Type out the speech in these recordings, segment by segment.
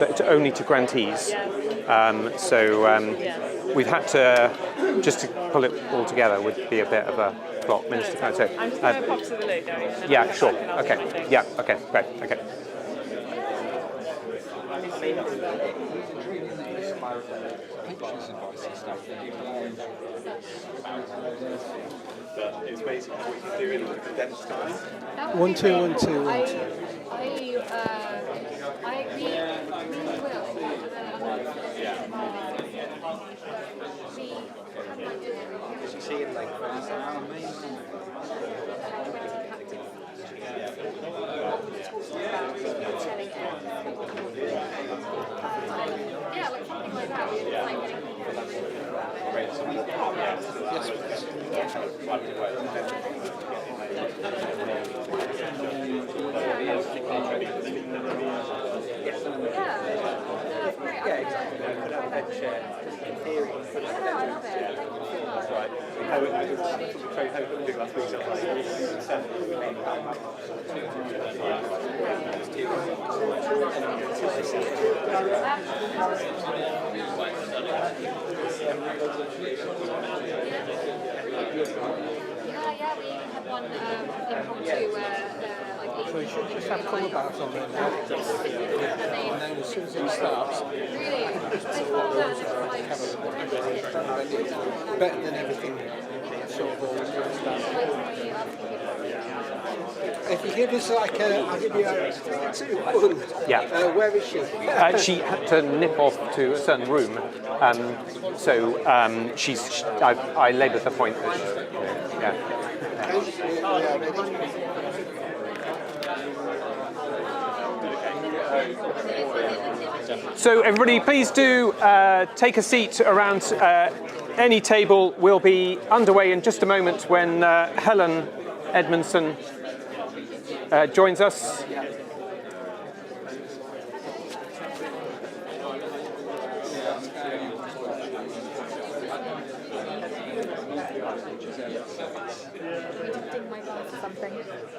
It's only to grantees, we've had to, just to pull it all together would be a bit of a plot. Minister, can I say? I'm just going to pop to the loo, though. Yeah, sure. Okay. Yeah. Okay. Great. Okay. But it's basically what you can do in the condensed time. 1 2 1 2 1 2. As you see in like yeah, like something like that. Yeah, we had one impromptu like. So you should just have colour bars on there now. And then as soon as it starts, Really? better than everything sort of always goes down. If you give us like I'll give you a 3 2 1. Yeah. Where is she? She had to nip off to a certain room, I laboured the point that yeah. So everybody, please do take a seat around any table. We'll be underway in just a moment when Helen Edmondson joins us.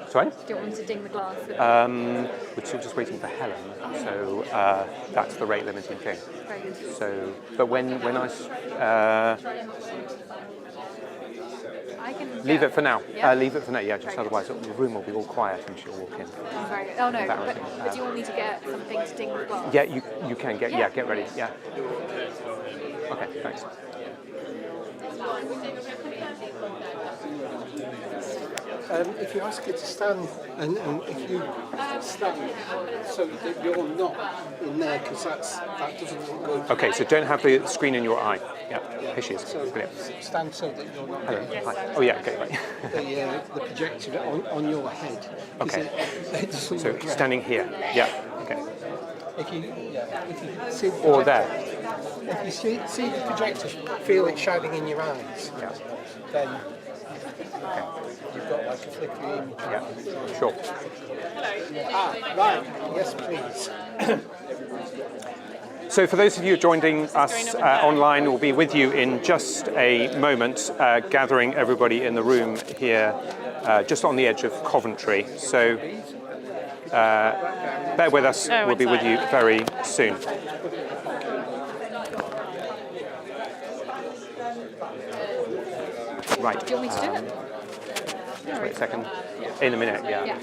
Sorry? Do you want me to ding the glass? We're still just waiting for Helen, so that's the rate limiting thing. Very good. So, but when I can leave it for now. Yeah. Leave it for now. Yeah, just otherwise the room will be all quiet and she'll walk in. Very good. Oh no, but do you want me to get something to ding the glass? Yeah, you can get get ready. Yeah. Okay, thanks. If you ask her to stand, and if you stand so that you're not in there, because that doesn't look good. Okay, so don't have the screen in your eye. Yeah, here she is. So Brilliant. stand so that you're not Hello. Hi. Oh yeah, okay, right. the projector on your head. Okay. It doesn't So look right. standing here. Yeah. Okay. If you see the Or projector, there. if you see the projector, feel it shining in your eyes. Yeah. Then you've got like a flickering image. Yeah. Sure. Right. Yes, please. So for those of you joining us online, we'll be with you in just a moment, gathering everybody in the room here, just on the edge of Coventry. So bear with us, we'll be with you very soon. Right. Do you want me to do it? Just wait a second. In a minute, yeah.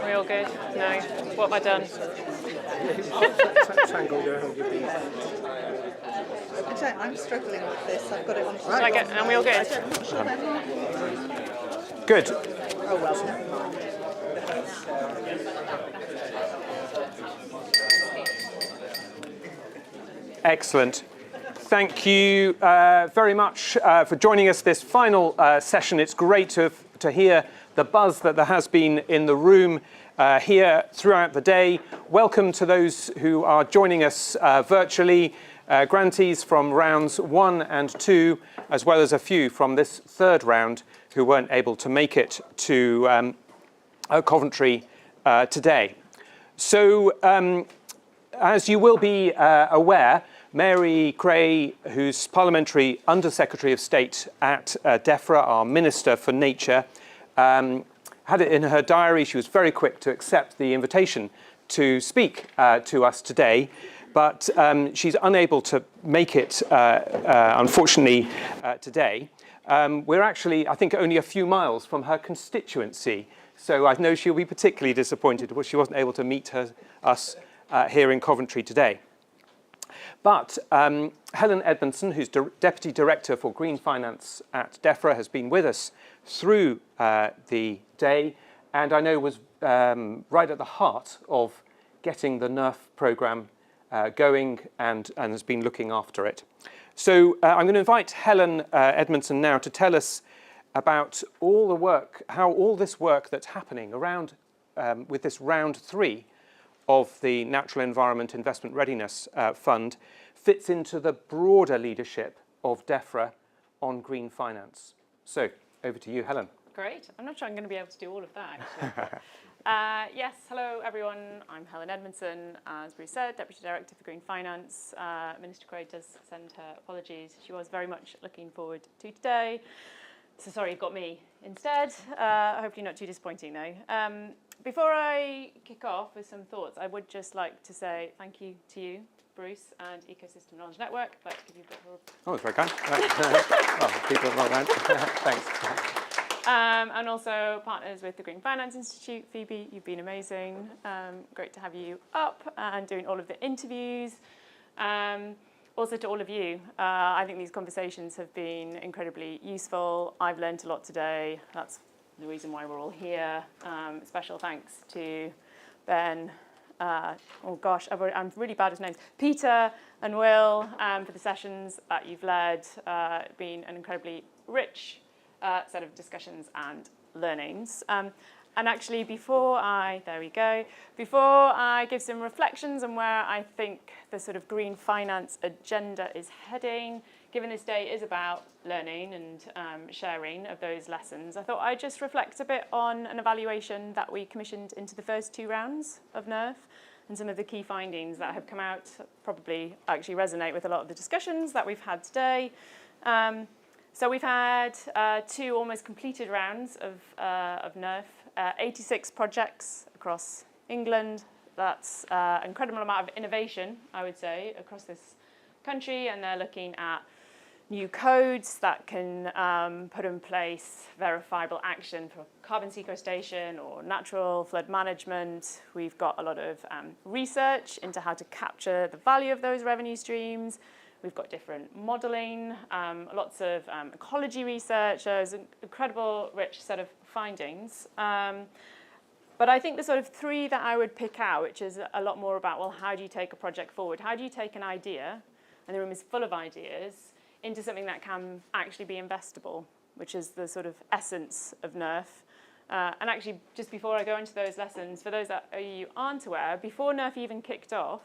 Real good. No. What have I done? I'm struggling with this. I've got it on. Shall I get? And we all good? Good. Oh well, never mind. Excellent. Thank you very much for joining us this final session. It's great to hear the buzz that there has been in the room here throughout the day. Welcome to those who are joining us virtually, grantees from rounds 1 and 2, as well as a few from this third round who weren't able to make it to Coventry today. So, as you will be aware, Mary Cray, who's Parliamentary Under-Secretary of State at DEFRA, our Minister for Nature, had it in her diary. She was very quick to accept the invitation to speak to us today, but she's unable to make it, unfortunately, today. We're actually, I think, only a few miles from her constituency, so I know she'll be particularly disappointed because she wasn't able to meet us here in Coventry today. But Helen Edmondson, who's Deputy Director for Green Finance at DEFRA, has been with us through the day, and I know was right at the heart of getting the NERF programme going and has been looking after it. So I'm going to invite Helen Edmondson now to tell us about all the work, how all this work that's happening around with this round 3 of the Natural Environment Investment Readiness Fund fits into the broader leadership of DEFRA on green finance. So over to you, Helen. Great. I'm not sure I'm going to be able to do all of that, actually. Yes, hello, everyone. I'm Helen Edmondson, as Bruce said, Deputy Director for Green Finance. Minister Craig does send her apologies. She was very much looking forward to today. So sorry you've got me instead. Hopefully not too disappointing, though. Before I kick off with some thoughts, I would just like to say thank you to you, Bruce, and Ecosystem Knowledge Network. I'd like to give you a bit of a... Oh, it's very kind. Oh, people are not around. Thanks. And also partners with the Green Finance Institute. Phoebe, you've been amazing. Great to have you up and doing all of the interviews. Also to all of you, I think these conversations have been incredibly useful. I've learned a lot today. That's the reason why we're all here. Special thanks to Ben, oh gosh, I'm really bad at names, Peter and Will for the sessions that you've led. Been an incredibly rich set of discussions and learnings. And actually, before I give some reflections on where I think the sort of green finance agenda is heading, given this day is about learning and sharing of those lessons, I thought I'd just reflect a bit on an evaluation that we commissioned into the first 2 rounds of NERF and some of the key findings that have come out, probably actually resonate with a lot of the discussions that we've had today. So we've had 2 almost completed rounds of NERF, 86 projects across England. That's an incredible amount of innovation, I would say, across this country, and they're looking at new codes that can put in place verifiable action for carbon sequestration or natural flood management. We've got a lot of research into how to capture the value of those revenue streams. We've got different modelling, lots of ecology research. There's an incredible, rich set of findings. But I think the sort of 3 that I would pick out, which is a lot more about, well, how do you take a project forward? How do you take an idea, and the room is full of ideas, into something that can actually be investable, which is the sort of essence of NERF. And actually, just before I go into those lessons, for those that you aren't aware, before NERF even kicked off,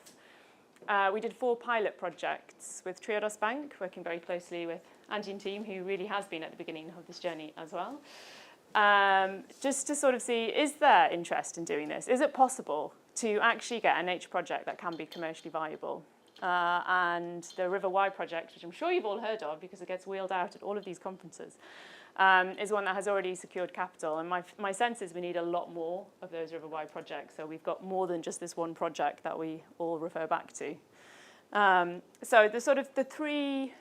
we did 4 pilot projects with Triodos Bank, working very closely with Andy and team, who really has been at the beginning of this journey as well. Just to sort of see, is there interest in doing this? Is it possible to actually get a nature project that can be commercially viable? And the River Wye project, which I'm sure you've all heard of because it gets wheeled out at all of these conferences, is one that has already secured capital. And my sense is we need a lot more of those River Wye projects. So we've got more than just this one project that we all refer back to. So the 3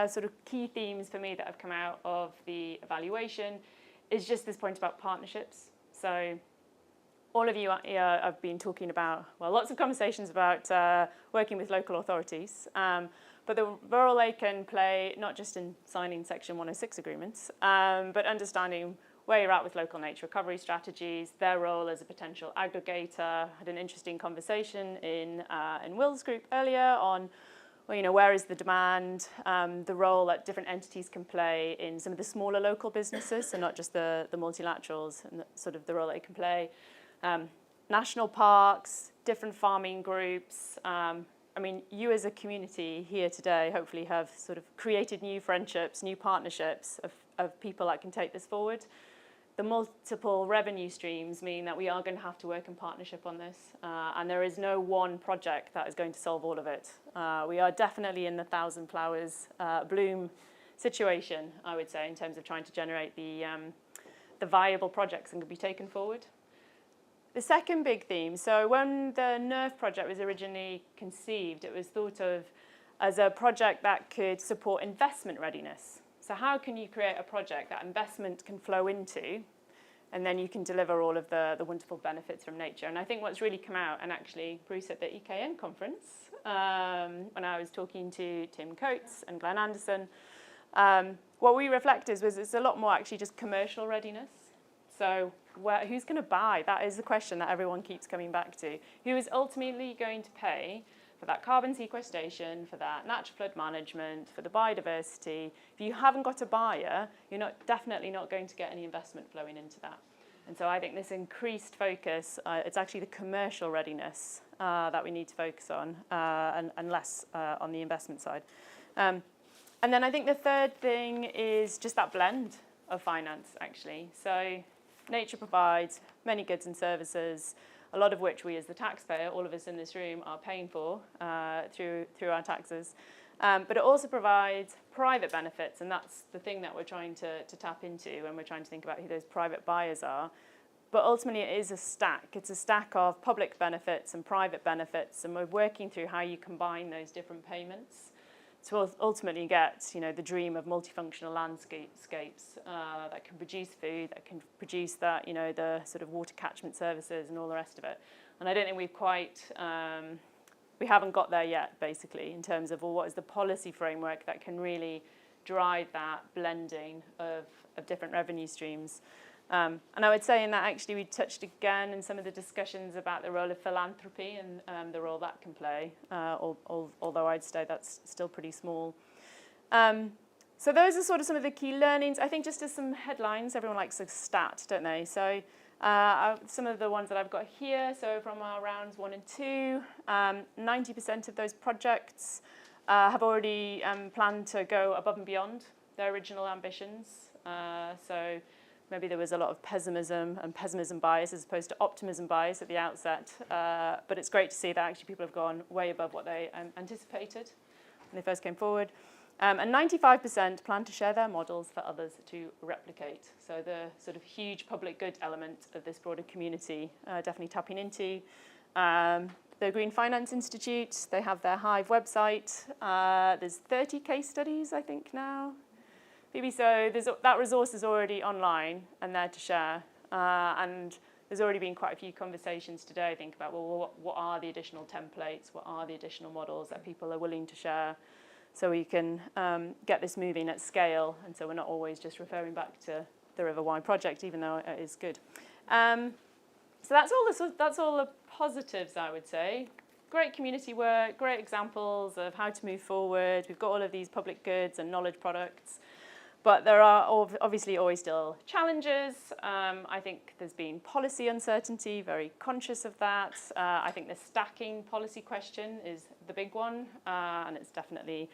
sort of key themes for me that have come out of the evaluation is just this point about partnerships. So all of you have been talking about, well, lots of conversations about working with local authorities. But the role they can play, not just in signing Section 106 agreements, but understanding where you're at with local nature recovery strategies, their role as a potential aggregator. Had an interesting conversation in Will's group earlier on, well, where is the demand, the role that different entities can play in some of the smaller local businesses, so not just the multilaterals, and sort of the role they can play. National parks, different farming groups. I mean, you as a community here today hopefully have sort of created new friendships, new partnerships of people that can take this forward. the multiple revenue streams mean that we are going to have to work in partnership on this, and there is no one project that is going to solve all of it. We are definitely in the 1,000 flowers bloom situation, I would say, in terms of trying to generate the viable projects that can be taken forward. The second big theme, so when the NERF project was originally conceived, it was thought of as a project that could support investment readiness. So how can you create a project that investment can flow into, and then you can deliver all of the wonderful benefits from nature? And I think what's really come out, and actually Bruce at the EKN conference, when I was talking to Tim Coates and Glenn Anderson, what we reflected was it's a lot more actually just commercial readiness. So who's going to buy? That is the question that everyone keeps coming back to. Who is ultimately going to pay for that carbon sequestration, for that natural flood management, for the biodiversity? If you haven't got a buyer, you're definitely not going to get any investment flowing into that. And so I think this increased focus, it's actually the commercial readiness that we need to focus on, and less on the investment side. And then I think the third thing is just that blend of finance, actually. So nature provides many goods and services, a lot of which we as the taxpayer, all of us in this room, are paying for through our taxes. But it also provides private benefits, and that's the thing that we're trying to tap into when we're trying to think about who those private buyers are. But ultimately it is a stack. It's a stack of public benefits and private benefits, and we're working through how you combine those different payments to ultimately get, the dream of multifunctional landscapes that can produce food, that can produce that, the sort of water catchment services and all the rest of it. And I don't think we've quite, we haven't got there yet, basically, in terms of, well, what is the policy framework that can really drive that blending of different revenue streams. And I would say in that actually we touched again in some of the discussions about the role of philanthropy and the role that can play, although I'd say that's still pretty small. So those are sort of some of the key learnings. I think just as some headlines, everyone likes a stat, don't they? So some of the ones that I've got here, so from our rounds 1 and 2, 90% of those projects have already planned to go above and beyond their original ambitions. So maybe there was a lot of pessimism bias as opposed to optimism bias at the outset. But it's great to see that actually people have gone way above what they anticipated when they first came forward. And 95% plan to share their models for others to replicate. So the sort of huge public good element of this broader community definitely tapping into. The Green Finance Institute, they have their Hive website. There's 30 case studies, I think, now. Maybe so that resource is already online and there to share. And there's already been quite a few conversations today, I think, about, well, what are the additional templates? What are the additional models that people are willing to share? So we can get this moving at scale. And so we're not always just referring back to the River Wye project, even though it is good. So that's all the positives, I would say. Great community work, great examples of how to move forward. We've got all of these public goods and knowledge products. But there are obviously always still challenges. I think there's been policy uncertainty, very conscious of that. I think the stacking policy question is the big one, and it's definitely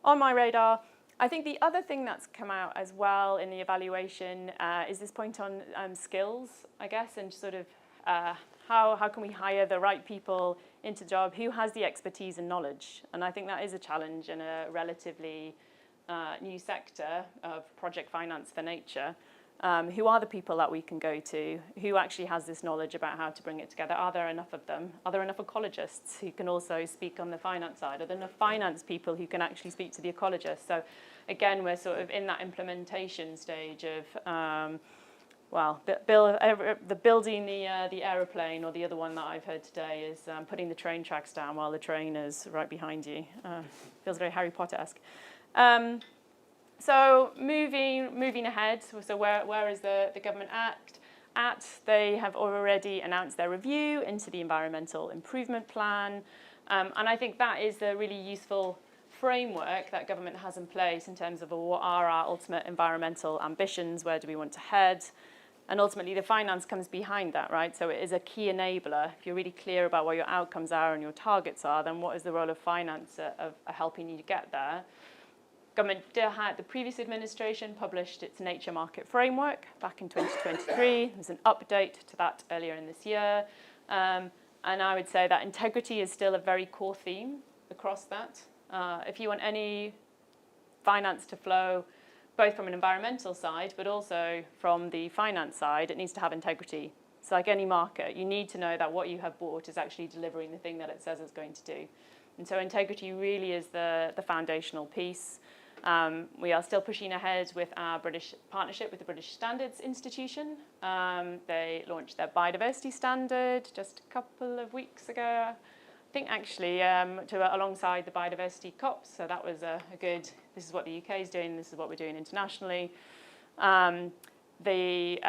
on my radar. I think the other thing that's come out as well in the evaluation is this point on skills, I guess, and sort of how can we hire the right people into the job? Who has the expertise and knowledge? And I think that is a challenge in a relatively new sector of project finance for nature. Who are the people that we can go to? Who actually has this knowledge about how to bring it together? Are there enough of them? Are there enough ecologists who can also speak on the finance side? Are there enough finance people who can actually speak to the ecologists? So again, we're sort of in that implementation stage of, building the aeroplane, or the other one that I've heard today is putting the train tracks down while the train is right behind you. Feels very Harry Potter-esque. So moving ahead, so where is the government at? They have already announced their review into the environmental improvement plan. And I think that is the really useful framework that government has in place in terms of what are our ultimate environmental ambitions, where do we want to head? And ultimately the finance comes behind that, right? So it is a key enabler. If you're really clear about what your outcomes are and your targets are, then what is the role of finance of helping you get there? The previous administration published its nature market framework back in 2023. There's an update to that earlier in this year. And I would say that integrity is still a very core theme across that. If you want any finance to flow, both from an environmental side, but also from the finance side, it needs to have integrity. It's like any market. You need to know that what you have bought is actually delivering the thing that it says it's going to do. And so integrity really is the foundational piece. We are still pushing ahead with our British partnership with the British Standards Institution. They launched their biodiversity standard just a couple of weeks ago. I think actually alongside the biodiversity COPs. So that was a good, this is what the UK is doing, this is what we're doing internationally. The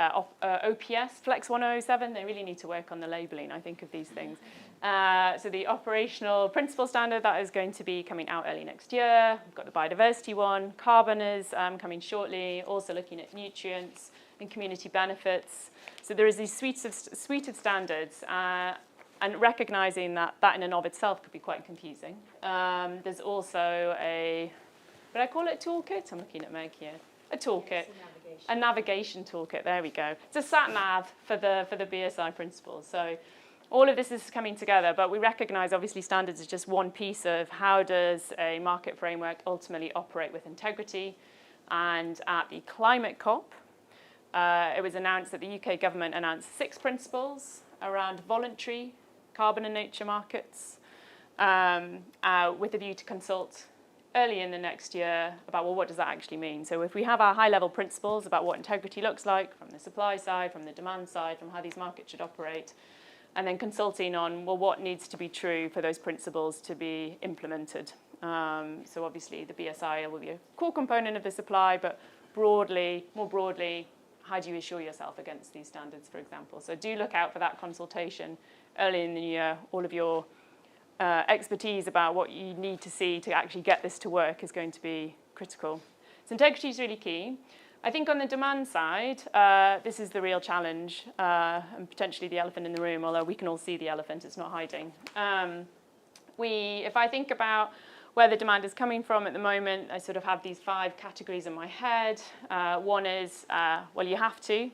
OPS, Flex 107, they really need to work on the labelling, I think, of these things. So the operational principle standard, that is going to be coming out early next year. We've got the biodiversity one. Carbon is coming shortly, also looking at nutrients and community benefits. So there is these suite of standards, and recognising that in and of itself could be quite confusing. There's also would I call it a toolkit? I'm looking at Meg here. A toolkit. A navigation toolkit, there we go. It's a sat-nav for the BSI principles. So all of this is coming together, but we recognise obviously standards is just one piece of how does a market framework ultimately operate with integrity. And at the climate COP, it was announced that the UK government announced 6 principles around voluntary carbon and nature markets with a view to consult early in the next year about, well, what does that actually mean? So if we have our high-level principles about what integrity looks like from the supply side, from the demand side, from how these markets should operate, and then consulting on, well, what needs to be true for those principles to be implemented. So obviously the BSI will be a core component of the supply, but more broadly, how do you assure yourself against these standards, for example? So do look out for that consultation early in the year. All of your expertise about what you need to see to actually get this to work is going to be critical. So integrity is really key. I think on the demand side, this is the real challenge and potentially the elephant in the room, although we can all see the elephant, it's not hiding. If I think about where the demand is coming from at the moment, I sort of have these 5 categories in my head. One is, well, you have to.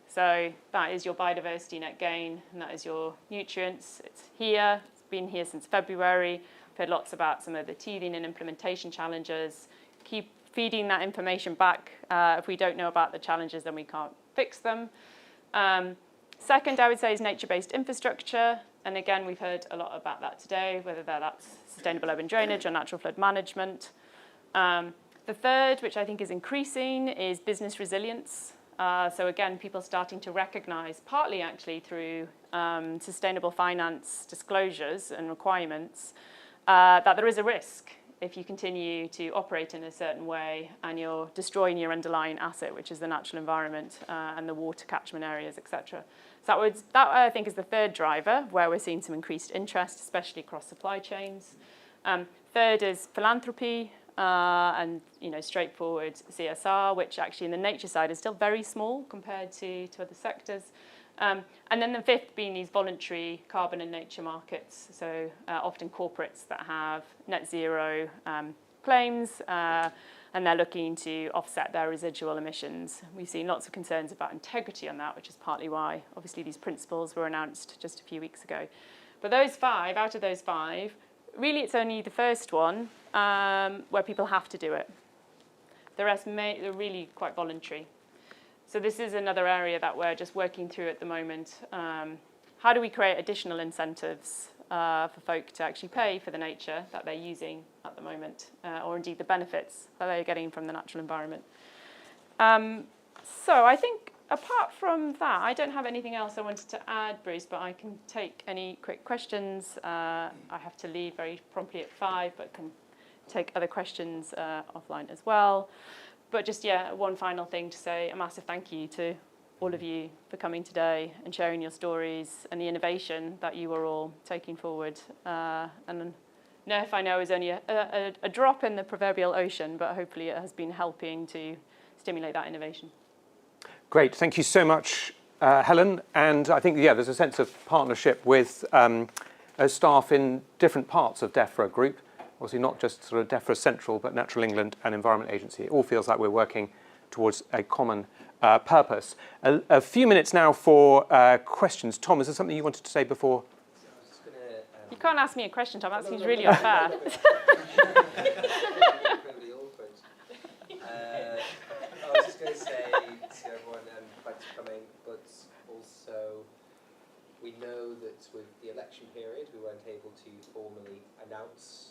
So that is your biodiversity net gain, and that is your nutrients. It's here. Been here since February. I've heard lots about some of the teething and implementation challenges. Keep feeding that information back. If we don't know about the challenges, then we can't fix them. Second, I would say, is nature-based infrastructure. And again, we've heard a lot about that today, whether that's sustainable urban drainage or natural flood management. The third, which I think is increasing, is business resilience. So again, people starting to recognise, partly actually through sustainable finance disclosures and requirements, that there is a risk if you continue to operate in a certain way and you're destroying your underlying asset, which is the natural environment and the water catchment areas, etc. So that I think is the third driver where we're seeing some increased interest, especially across supply chains. Third is philanthropy. And straightforward CSR, which actually in the nature side is still very small compared to other sectors. And then the fifth being these voluntary carbon and nature markets, so often corporates that have net zero claims, and they're looking to offset their residual emissions. We've seen lots of concerns about integrity on that, which is partly why obviously these principles were announced just a few weeks ago. But out of those 5, really it's only the first one where people have to do it. The rest they're really quite voluntary. So this is another area that we're just working through at the moment. How do we create additional incentives for folk to actually pay for the nature that they're using at the moment, or indeed the benefits that they're getting from the natural environment? So I think apart from that, I don't have anything else I wanted to add, Bruce, but I can take any quick questions. I have to leave very promptly at 5, but can take other questions offline as well. But just, one final thing to say, a massive thank you to all of you for coming today and sharing your stories and the innovation that you are all taking forward. And NERF, I know, is only a drop in the proverbial ocean, but hopefully it has been helping to stimulate that innovation. Great, thank you so much, Helen. And I think, there's a sense of partnership with staff in different parts of DEFRA Group, obviously not just sort of DEFRA Central, but Natural England and Environment Agency. It all feels like we're working towards a common purpose. A few minutes now for questions. Tom, is there something you wanted to say before? You can't ask me a question, Tom. That seems really unfair. Incredibly awkward. I was just going to say to everyone, thanks for coming, but also we know that with the election period we weren't able to formally announce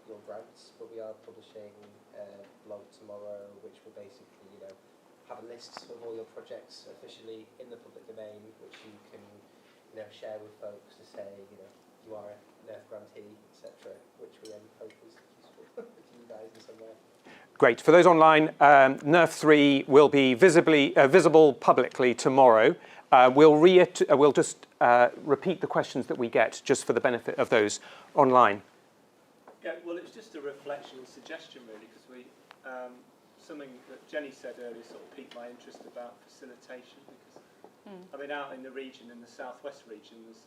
your grants, but we are publishing a blog tomorrow which will basically have a list of all your projects officially in the public domain, which you can share with folks to say you are a NERF grantee, etc., which we hope is useful for you guys in some way. Great. For those online, NERF 3 will be visible publicly tomorrow. We'll just repeat the questions that we get just for the benefit of those online. Yeah, well, it's just a reflection and suggestion, really, because something that Jenny said earlier sort of piqued my interest about facilitation, because I mean, out in the region, in the southwest regions,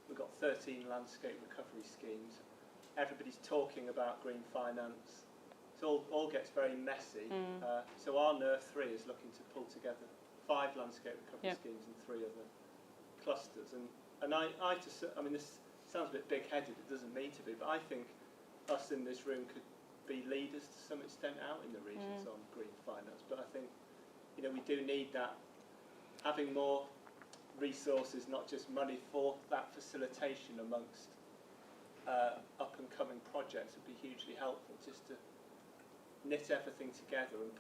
we've got 13 landscape recovery schemes. Everybody's talking about green finance. It all gets very messy. So our NERF 3 is looking to pull together 5 landscape recovery schemes and 3 other clusters. And I mean, this sounds a bit big-headed. It doesn't mean to be, but I think us in this room could be leaders to some extent out in the regions on green finance. But I think we do need that, having more resources, not just money, for that facilitation amongst up-and-coming projects would be hugely helpful, just to knit everything together and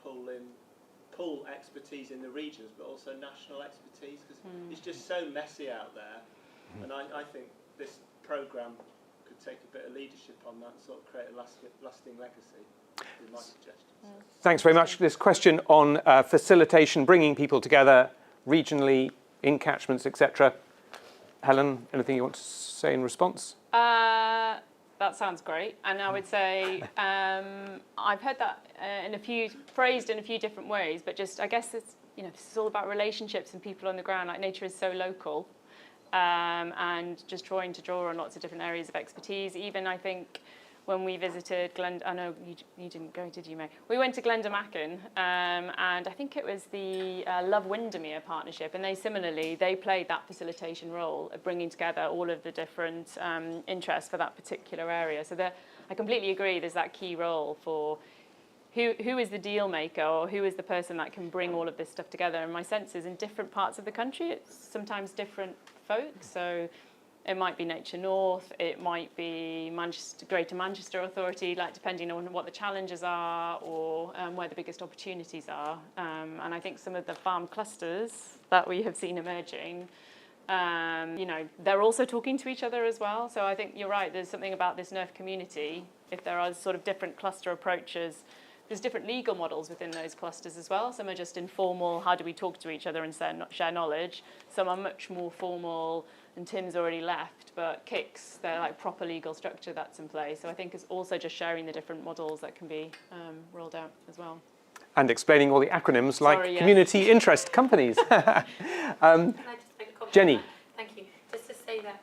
pull expertise in the regions, but also national expertise, because it's just so messy out there. And I think this programme could take a bit of leadership on that and sort of create a lasting legacy, would be my suggestions. Thanks very much. This question on facilitation, bringing people together regionally, in catchments, etc. Helen, anything you want to say in response? That sounds great, and I would say I've heard that phrased in a few different ways, but just I guess it's this is all about relationships and people on the ground. Like, nature is so local, and just trying to draw on lots of different areas of expertise. Even I think when we visited I know you didn't go, did you, May? We went to Glendamachan, and I think it was the Love Windermere partnership, and they played that facilitation role of bringing together all of the different interests for that particular area. So I completely agree, there's that key role for who is the deal maker, or who is the person that can bring all of this stuff together. And my sense is in different parts of the country, it's sometimes different folks. So it might be Nature North, it might be Greater Manchester Authority, like depending on what the challenges are or where the biggest opportunities are. And I think some of the farm clusters that we have seen emerging, they're also talking to each other as well. So I think you're right, there's something about this NERF community. If there are sort of different cluster approaches, there's different legal models within those clusters as well. Some are just informal, how do we talk to each other and share knowledge? Some are much more formal, and Tim's already left, but KICS, they're like proper legal structure that's in place. So I think it's also just sharing the different models that can be rolled out as well. And explaining all the acronyms community interest companies. Can I just make a comment? Jenny. Thank you. Just to say that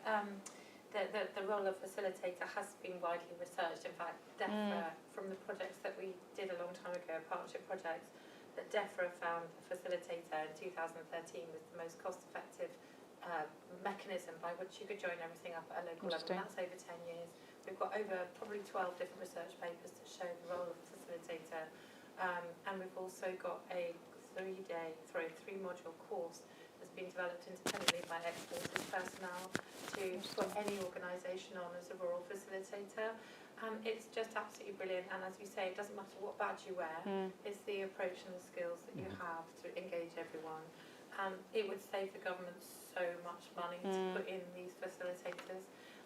the role of facilitator has been widely researched. In fact, DEFRA, from the projects that we did a long time ago, partnership projects, that DEFRA found the facilitator in 2013 was the most cost-effective mechanism by which you could join everything up at a local level. And that's over 10 years. We've got over probably 12 different research papers that show the role of a facilitator. And we've also got a 3-module course that's been developed independently by ex-forces personnel to put any organisation on as a rural facilitator. It's just absolutely brilliant, and as you say, it doesn't matter what badge you wear, it's the approach and the skills that you have to engage everyone. It would save the government so much money to put in these facilitators.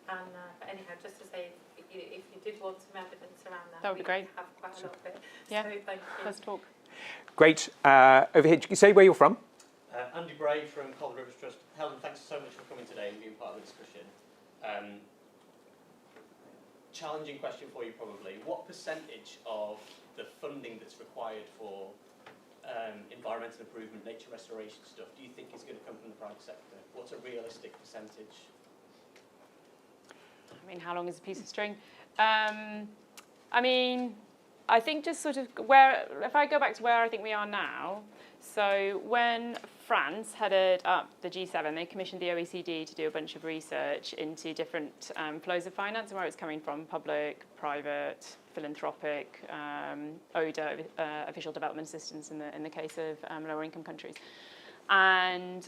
But anyhow, just to say, if you did want some evidence around that That would be great. Have quite a lot of it. Yeah, so thank you. let's talk. Great. Over here, you say where you're from? Andy Bray from Calder Rivers Trust. Helen, thanks so much for coming today and being part of the discussion. Challenging question for you probably. What percentage of the funding that's required for environmental improvement, nature restoration stuff, do you think is going to come from the private sector? What's a realistic percentage? I mean, how long is a piece of string? I mean, I think just sort of if I go back to where I think we are now, so when France headed up the G7, they commissioned the OECD to do a bunch of research into different flows of finance and where it's coming from, public, private, philanthropic, ODA, official development assistance in the case of lower income countries. And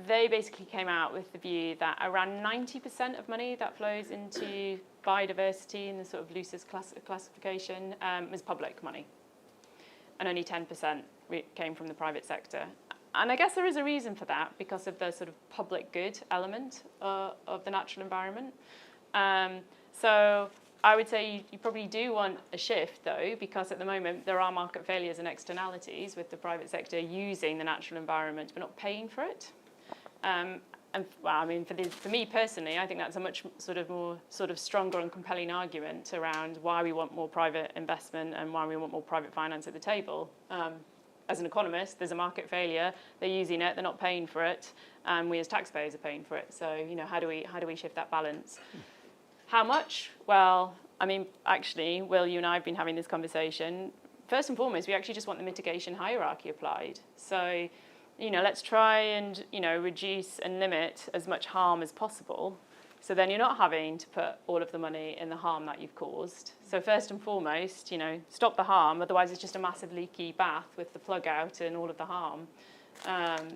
they basically came out with the view that around 90% of money that flows into biodiversity in the sort of loosest classification was public money. And only 10% came from the private sector. And I guess there is a reason for that because of the sort of public good element of the natural environment. So I would say you probably do want a shift, though, because at the moment there are market failures and externalities with the private sector using the natural environment but not paying for it. And well, I mean, for me personally, I think that's a much more stronger and compelling argument around why we want more private investment and why we want more private finance at the table. As an economist, there's a market failure. They're using it. They're not paying for it. And we as taxpayers are paying for it. So, you know, how do we shift that balance? How much? Well, I mean, actually, Will, you and I have been having this conversation. First and foremost, we actually just want the mitigation hierarchy applied. So, you know, let's try and, you know, reduce and limit as much harm as possible. So then you're not having to put all of the money in the harm that you've caused. So first and foremost, you know, stop the harm. Otherwise, it's just a massive leaky bath with the plug out and all of the harm.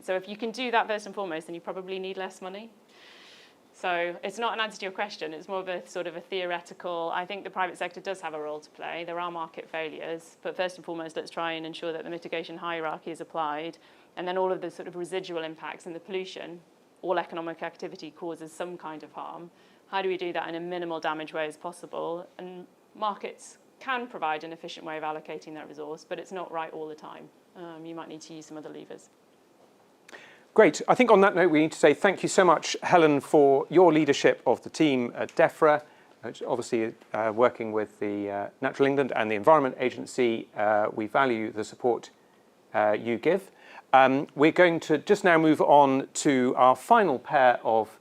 So if you can do that first and foremost, then you probably need less money. So it's not an answer to your question. It's more of a sort of a theoretical, I think the private sector does have a role to play. There are market failures. But first and foremost, let's try and ensure that the mitigation hierarchy is applied. And then all of the sort of residual impacts and the pollution, all economic activity causes some kind of harm. How do we do that in a minimal damage way as possible? And markets can provide an efficient way of allocating that resource, but it's not right all the time. You might need to use some other levers. Great. I think on that note, we need to say thank you so much, Helen, for your leadership of the team at DEFRA, obviously working with the Natural England and the Environment Agency. We value the support you give. We're going to just now move on to our final pair of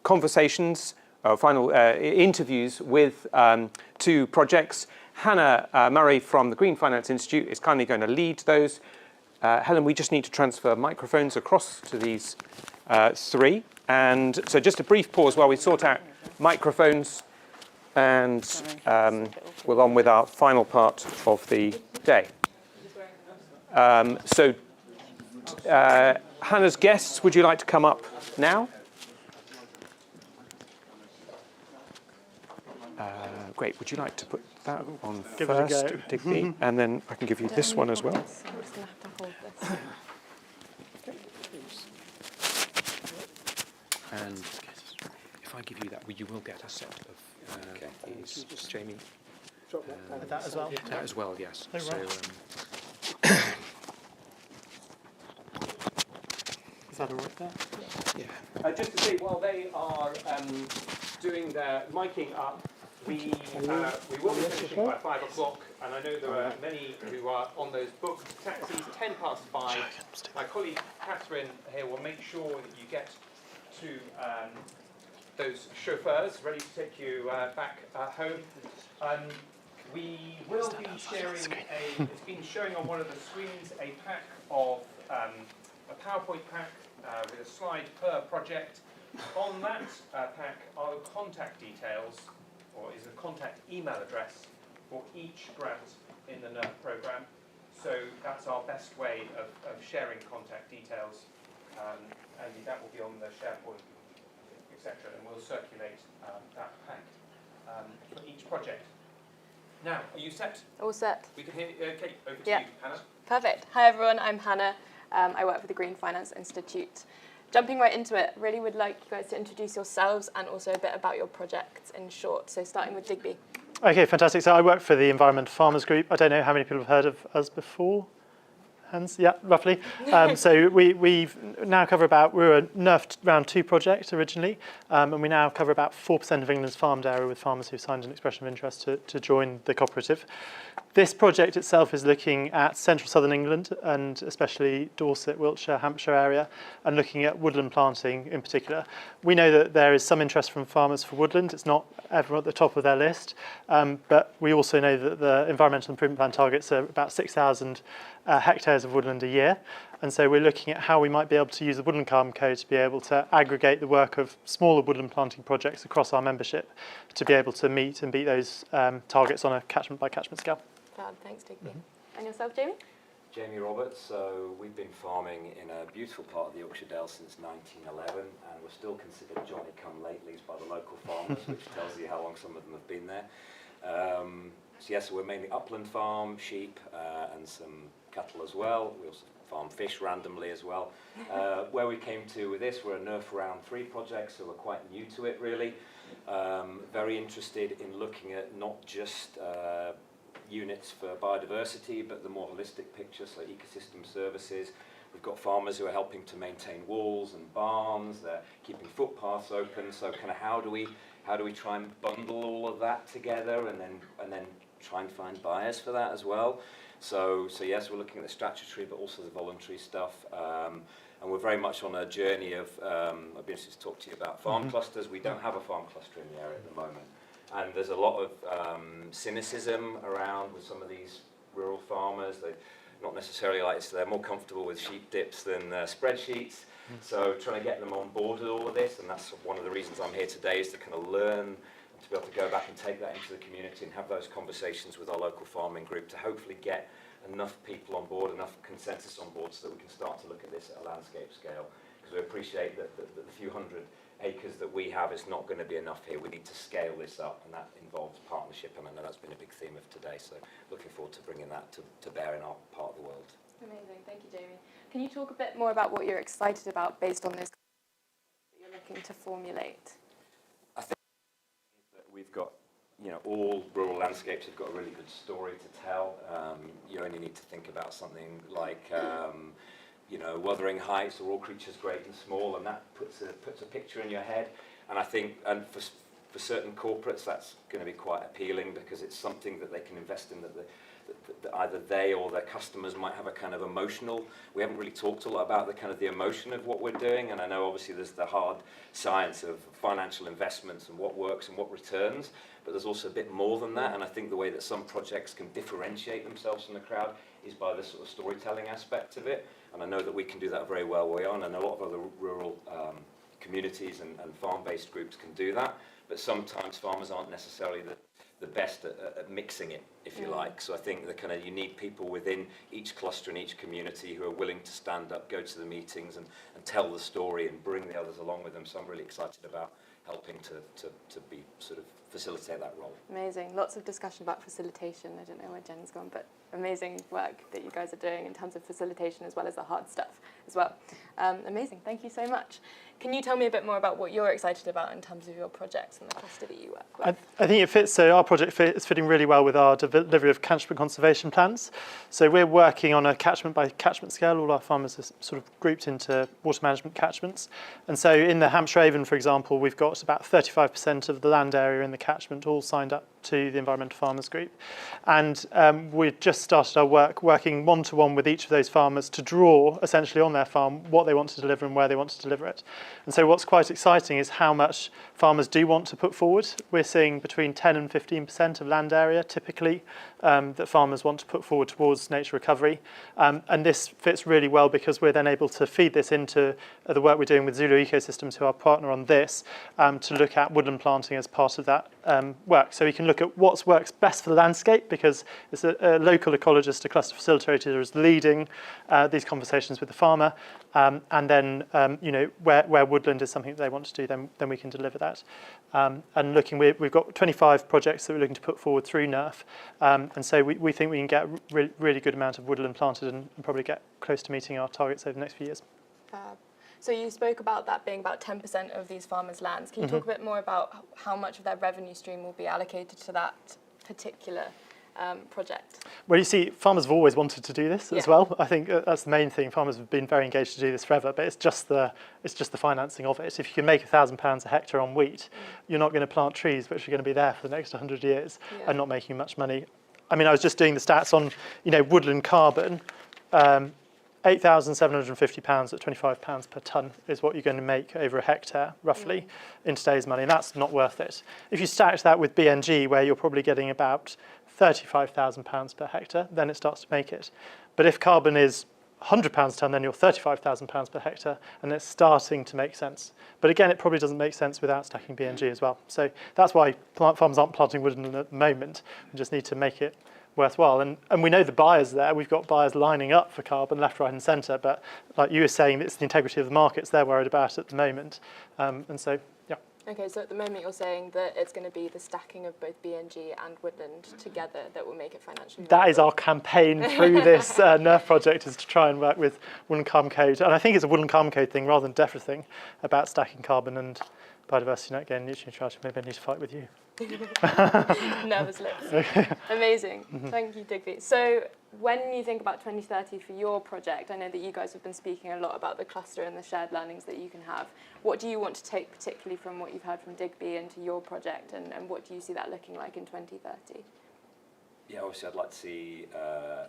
conversations, final interviews with two projects. Hannah Murray from the Green Finance Institute is kindly going to lead those. Helen, we just need to transfer microphones across to these three. And so just a brief pause while we sort out microphones, and we're on with our final part of the day. Hannah's guests, would you like to come up now? Great. Would you like to put that on first, Digby? And then I can give you this one as well. And if I give you that, you will get a set of these, Jamie. That as well? That as well, yes. Oh, right. Is that all right there? Yeah. Just to say, while they are doing their miking up, we will be finishing by 5 o'clock, and I know there are many who are on those booked taxis, 10 past 5. My colleague Catherine here will make sure that you get to those chauffeurs ready to take you back home. We will be sharing it's been showing on one of the screens, a pack of a PowerPoint pack with a slide per project. On that pack are the contact details, or is a contact email address for each grant in the NERF programme. So that's our best way of sharing contact details, and that will be on the SharePoint, etc. And we'll circulate that pack for each project. Now, are you set? All set. We can hear you. Okay, over to you, Hannah. Perfect. Hi everyone, I'm Hannah. I work for the Green Finance Institute. Jumping right into it, really would like you guys to introduce yourselves and also a bit about your project in short. So starting with Digby. Okay, fantastic. So I work for the Environment Farmers Group. I don't know how many people have heard of us before. Hands? Yeah, roughly. So we've now cover we're a NERF round 2 project originally, and we now cover about 4% of England's farmed area with farmers who've signed an expression of interest to join the cooperative. This project itself is looking at central southern England and especially Dorset, Wiltshire, Hampshire area, and looking at woodland planting in particular. We know that there is some interest from farmers for woodland. It's not ever at the top of their list, but we also know that the environmental improvement plan targets are about 6,000 hectares of woodland a year. And so we're looking at how we might be able to use the Woodland Carbon Code to be able to aggregate the work of smaller woodland planting projects across our membership to be able to meet and beat those targets on a catchment by catchment scale. Fab, thanks, Digby. And yourself, Jamie? Jamie Roberts. So we've been farming in a beautiful part of the Yorkshire Dales since 1911, and we're still considered Johnny-come-latelys by the local farmers, which tells you how long some of them have been there. So yes, we're mainly upland farm, sheep, and some cattle as well. We also farm fish randomly as well. Where we came to with this, we're a NERF Round 3 project, so we're quite new to it really. Very interested in looking at not just units for biodiversity, but the more holistic picture, so ecosystem services. We've got farmers who are helping to maintain walls and barns, they're keeping footpaths open, so kind of how do we try and bundle all of that together and then try and find buyers for that as well. So yes, we're looking at the statutory, but also the voluntary stuff. And we're very much on a journey of, I'd be interested to talk to you about farm clusters. We don't have a farm cluster in the area at the moment. And there's a lot of cynicism around with some of these rural farmers. They're not necessarily like, so they're more comfortable with sheep dips than spreadsheets. So trying to get them on board with all of this, and that's one of the reasons I'm here today, is to kind of learn, to be able to go back and take that into the community and have those conversations with our local farming group to hopefully get enough people on board, enough consensus on board so that we can start to look at this at a landscape scale. Because we appreciate that the few hundred acres that we have is not going to be enough here. We need to scale this up, and that involves partnership, and I know that's been a big theme of today, so looking forward to bringing that to bear in our part of the world. Amazing, thank you, Jamie. Can you talk a bit more about what you're excited about based on this that you're looking to formulate? I think that we've got, all rural landscapes have got a really good story to tell. You only need to think about something like, Wuthering Heights, or All Creatures Great and Small, and that puts a picture in your head. And I think, and for certain corporates, that's going to be quite appealing because it's something that they can invest in that either they or their customers might have a kind of emotional. We haven't really talked a lot about the kind of the emotion of what we're doing, and I know obviously there's the hard science of financial investments and what works and what returns, but there's also a bit more than that, and I think the way that some projects can differentiate themselves from the crowd is by the sort of storytelling aspect of it, and I know that we can do that very well where we are, and I know a lot of other rural communities and farm-based groups can do that, but sometimes farmers aren't necessarily the best at mixing it, if you like. So I think you need people within each cluster and each community who are willing to stand up, go to the meetings and tell the story and bring the others along with them. So I'm really excited about helping to be sort of facilitate that role. Amazing. Lots of discussion about facilitation. I don't know where Jen's gone, but amazing work that you guys are doing in terms of facilitation as well as the hard stuff as well. Amazing. Thank you so much. Can you tell me a bit more about what you're excited about in terms of your projects and the cluster that you work with? I think it fits, so our project is fitting really well with our delivery of catchment conservation plans. So we're working on a catchment by catchment scale. All our farmers are sort of grouped into water management catchments. And so in the Hampshire Avon, for example, we've got about 35% of the land area in the catchment all signed up to the Environmental Farmers Group. And we've just started our work working one-to-one with each of those farmers to draw essentially on their farm what they want to deliver and where they want to deliver it. And so what's quite exciting is how much farmers do want to put forward. We're seeing between 10 and 15% of land area typically that farmers want to put forward towards nature recovery. And this fits really well because we're then able to feed this into the work we're doing with Zulu Ecosystems, who are our partner on this, to look at woodland planting as part of that work. So we can look at what works best for the landscape because it's a local ecologist, a cluster facilitator is leading these conversations with the farmer. And then, where woodland is something that they want to do, then we can deliver that. And looking, we've got 25 projects that we're looking to put forward through NERF. And so we think we can get a really good amount of woodland planted and probably get close to meeting our targets over the next few years. Fab. So you spoke about that being about 10% of these farmers' lands. Can you talk a bit more about how much of their revenue stream will be allocated to that particular project? Well, you see, farmers have always wanted to do this as well. I think that's the main thing. Farmers have been very engaged to do this forever, but it's just the financing of it. If you can make £1,000 a hectare on wheat, you're not going to plant trees which are going to be there for the next 100 years and not making much money I mean, I was just doing the stats on, woodland carbon. £8,750 at £25 per tonne is what you're going to make over a hectare, roughly, in today's money, and that's not worth it. If you stack that with BNG, where you're probably getting about £35,000 per hectare, then it starts to make it. But if carbon is £100 a tonne, then you're £35,000 per hectare, and it's starting to make sense. But again, it probably doesn't make sense without stacking BNG as well. So that's why farmers aren't planting woodland at the moment. We just need to make it worthwhile. And we know the buyers there. We've got buyers lining up for carbon left, right and centre. But like you were saying, it's the integrity of the markets they're worried about at the moment. And so, yeah. Okay, so at the moment you're saying that it's going to be the stacking of both BNG and woodland together that will make it financially viable. That is our campaign through this NERF project, is to try and work with Woodland Carbon Code. And I think it's a Woodland Carbon Code thing rather than DEFRA thing about stacking carbon and biodiversity not getting nutrient neutrality. Maybe I need to fight with you. Nervous lips. Amazing. Thank you, Digby. So when you think about 2030 for your project, I know that you guys have been speaking a lot about the cluster and the shared learnings that you can have. What do you want to take particularly from what you've heard from Digby into your project, and what do you see that looking like in 2030? Yeah, obviously I'd like to see a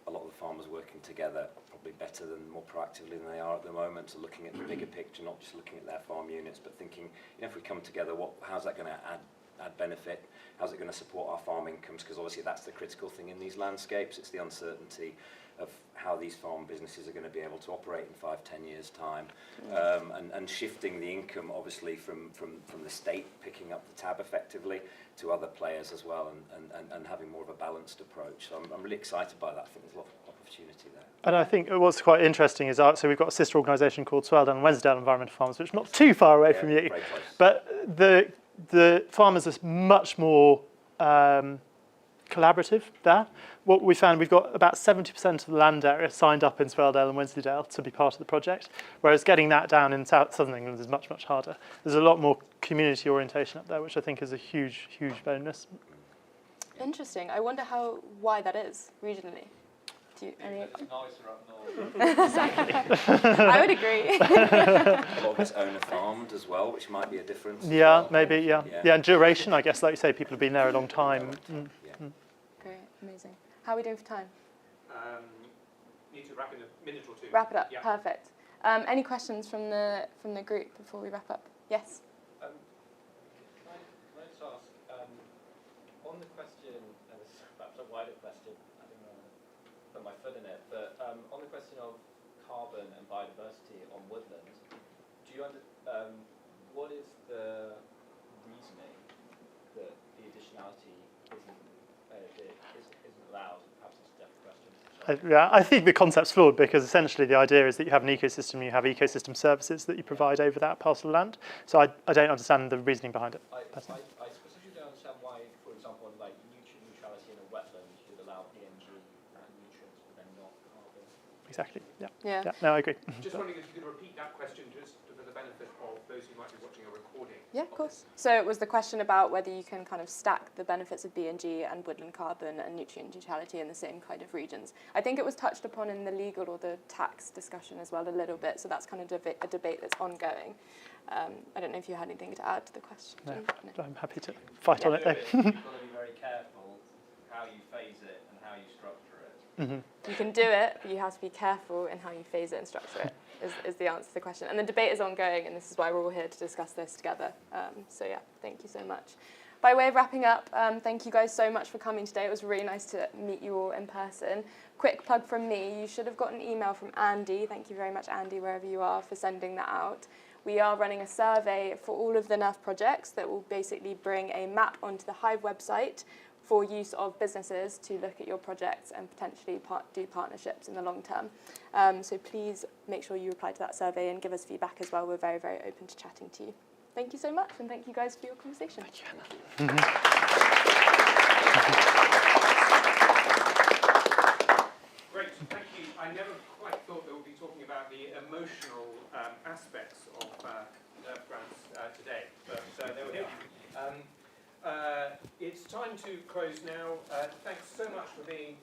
lot of the farmers working together, probably better than, more proactively than they are at the moment, so looking at the bigger picture, not just looking at their farm units, but thinking, if we come together, how's that going to add benefit? How's it going to support our farm incomes? Because obviously that's the critical thing in these landscapes. It's the uncertainty of how these farm businesses are going to be able to operate in 5-10 years' time, and shifting the income obviously from the state picking up the tab effectively to other players as well, and having more of a balanced approach. So I'm really excited by that. I think there's a lot of opportunity there. And I think what's quite interesting is, so we've got a sister organisation called Swaledale and Wensleydale Environmental Farms, which is not too far away from you, but the farmers are much more collaborative there. What we found, we've got about 70% of the land area signed up in Swaledale and Wensleydale to be part of the project, whereas getting that down in southern England is much, much harder. There's a lot more community orientation up there, which I think is a huge, huge bonus. Interesting. I wonder why that is regionally. It's nicer up north. I would agree. A lot of it's owner farmed as well, which might be a difference. Yeah, maybe, yeah, and duration, I guess, like you say, people have been there a long time. Great, amazing. How are we doing for time? Need to wrap in a minute or two. Wrap it up, perfect. Any questions from the group before we wrap up? Yes? Can I just ask, on the question, and this is perhaps a wider question, I don't want to put my foot in it, but on the question of carbon and biodiversity on woodland, what is the reasoning that the additionality isn't allowed? Perhaps it's a different question. Yeah, I think the concept's flawed, because essentially the idea is that you have an ecosystem, you have ecosystem services that you provide over that parcel of land. So I don't understand the reasoning behind it. I specifically don't understand why, for example, like nutrient neutrality in a wetland, you would allow BNG and nutrients, but then not carbon. Exactly, yeah. Yeah. No, I agree. Just wondering if you could repeat that question just for the benefit of those who might be watching a recording. Yeah, of course. So it was the question about whether you can kind of stack the benefits of BNG and woodland carbon and nutrient neutrality in the same kind of regions. I think it was touched upon in the legal or the tax discussion as well a little bit, so that's kind of a debate that's ongoing. I don't know if you had anything to add to the question. No. I'm happy to fight on it. You've got to be very careful how you phase it and how you structure it. Mm-hmm. You can do it, but you have to be careful in how you phase it and structure it, is the answer to the question. And the debate is ongoing, and this is why we're all here to discuss this together. So yeah, thank you so much. By way of wrapping up, thank you guys so much for coming today. It was really nice to meet you all in person. Quick plug from me, you should have got an email from Andy. Thank you very much, Andy, wherever you are, for sending that out. We are running a survey for all of the NERF projects that will basically bring a map onto the Hive website for use of businesses to look at your projects and potentially do partnerships in the long term. So please make sure you reply to that survey and give us feedback as well. We're very, very open to chatting to you. Thank you so much, and thank you guys for your conversation. Thank you, Hannah. Great, thank you. I never quite thought that we'd be talking about the emotional aspects of NERF grants today, but there we are. It's time to close now. Thanks so much for being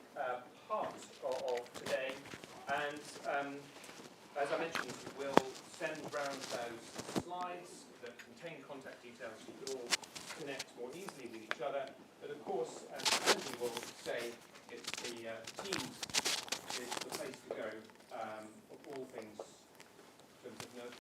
part of today, and as I mentioned, we'll send round those slides that contain contact details so you can all connect more easily with each other. But of course,